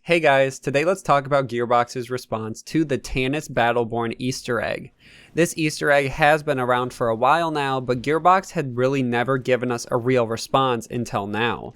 Hey guys, today let's talk about Gearbox's response to the Tannis Battleborn Easter Egg. This Easter egg has been around for a while now, but Gearbox had really never given us a real response until now.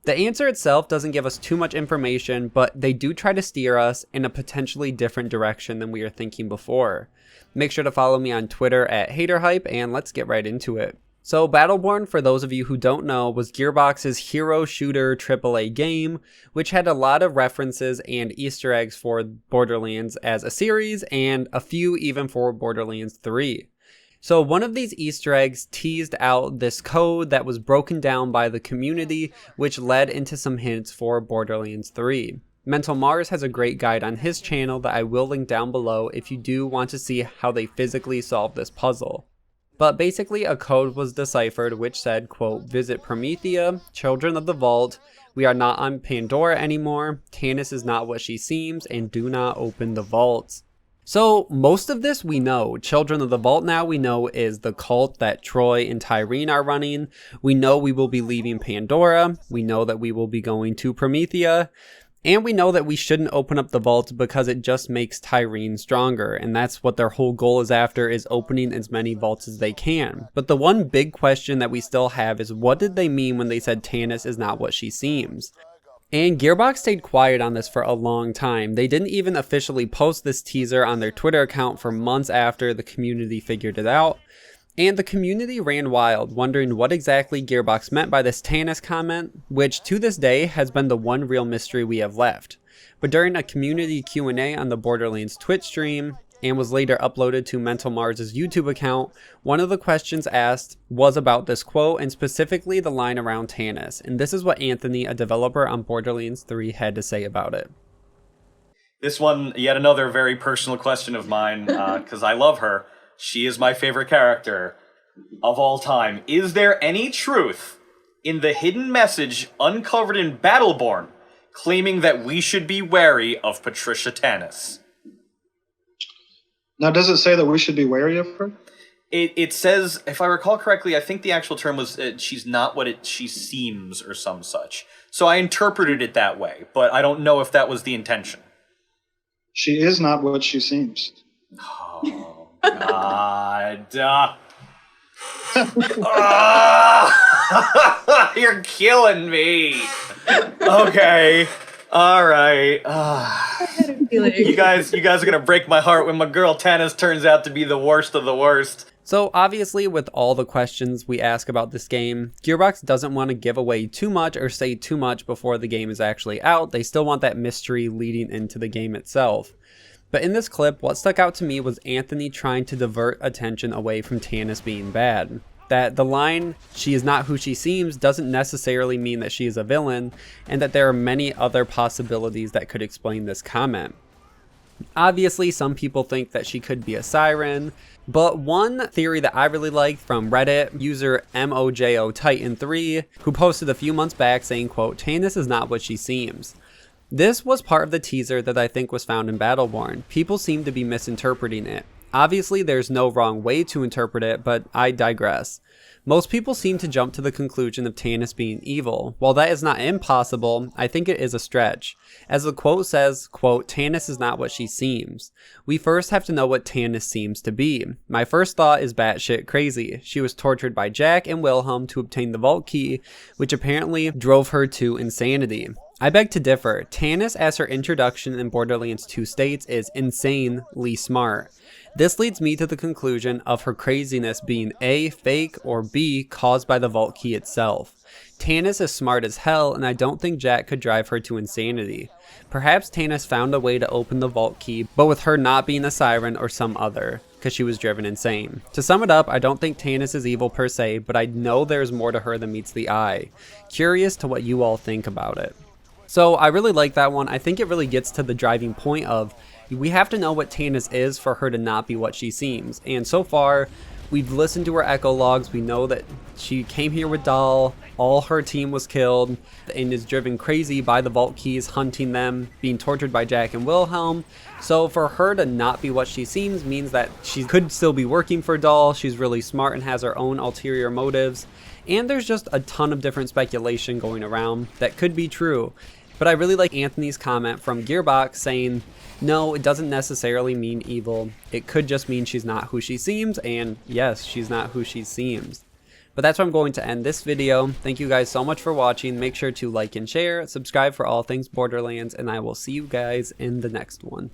The answer itself doesn't give us too much information, but they do try to steer us in a potentially different direction than we were thinking before. Make sure to follow me on Twitter at HayderHype, and let's get right into it. So Battleborn, for those of you who don't know, was Gearbox's hero shooter AAA game, which had a lot of references and Easter eggs for Borderlands as a series, and a few even for Borderlands 3. So one of these Easter eggs teased out this code that was broken down by the community, which led into some hints for Borderlands 3. Mental Mars has a great guide on his channel that I will link down below if you do want to see how they physically solve this puzzle. But basically a code was deciphered which said, quote, "Visit Promethea, Children of the Vault, we are not on Pandora anymore, Tannis is not what she seems, and do not open the vaults." So most of this we know. Children of the Vault now we know is the cult that Troy and Tyreen are running. We know we will be leaving Pandora. We know that we will be going to Promethea. And we know that we shouldn't open up the vault because it just makes Tyreen stronger, and that's what their whole goal is after, is opening as many vaults as they can. But the one big question that we still have is, what did they mean when they said Tannis is not what she seems? And Gearbox stayed quiet on this for a long time. They didn't even officially post this teaser on their Twitter account for months after the community figured it out. And the community ran wild, wondering what exactly Gearbox meant by this Tannis comment, which to this day has been the one real mystery we have left. But during a community Q&A on the Borderlands Twitch stream, and was later uploaded to Mental Mars' YouTube account, one of the questions asked was about this quote, and specifically the line around Tannis. And this is what Anthony, a developer on Borderlands 3, had to say about it. This one, yet another very personal question of mine, because I love her. She is my favorite character of all time. Is there any truth in the hidden message uncovered in Battleborn claiming that we should be wary of Patricia Tannis? Now, does it say that we should be wary of her? It says, if I recall correctly, I think the actual term was she's not what she seems or some such. So I interpreted it that way, but I don't know if that was the intention. She is not what she seems. Oh. God. You're killing me. Okay. All right. You guys are gonna break my heart when my girl Tannis turns out to be the worst of the worst. So obviously with all the questions we ask about this game, Gearbox doesn't want to give away too much or say too much before the game is actually out. They still want that mystery leading into the game itself. But in this clip, what stuck out to me was Anthony trying to divert attention away from Tannis being bad. That the line, "she is not who she seems," doesn't necessarily mean that she is a villain, and that there are many other possibilities that could explain this comment. Obviously, some people think that she could be a siren, but one theory that I really liked from Reddit, user MOJOTitan3, who posted a few months back saying, quote, "Tannis is not what she seems." This was part of the teaser that I think was found in Battleborn. People seem to be misinterpreting it. Obviously, there's no wrong way to interpret it, but I digress. Most people seem to jump to the conclusion of Tannis being evil. While that is not impossible, I think it is a stretch. As the quote says, quote, "Tannis is not what she seems." We first have to know what Tannis seems to be. My first thought is batshit crazy. She was tortured by Jack and Wilhelm to obtain the vault key, which apparently drove her to insanity. I beg to differ. Tannis, as her introduction in Borderlands 2 states, is insanely smart. This leads me to the conclusion of her craziness being A, fake, or B, caused by the vault key itself. Tannis is smart as hell, and I don't think Jack could drive her to insanity. Perhaps Tannis found a way to open the vault key, but with her not being a siren or some other, because she was driven insane. To sum it up, I don't think Tannis is evil per se, but I know there's more to her than meets the eye. Curious to what you all think about it. So I really like that one. I think it really gets to the driving point of we have to know what Tannis is for her to not be what she seems. And so far, we've listened to her echo logs. We know that she came here with Dahl. All her team was killed and is driven crazy by the vault keys, hunting them, being tortured by Jack and Wilhelm. So for her to not be what she seems means that she could still be working for Dahl. She's really smart and has her own ulterior motives. And there's just a ton of different speculation going around that could be true. But I really like Anthony's comment from Gearbox saying, no, it doesn't necessarily mean evil. It could just mean she's not who she seems, and yes, she's not who she seems. But that's where I'm going to end this video. Thank you guys so much for watching. Make sure to like and share, subscribe for all things Borderlands, and I will see you guys in the next one.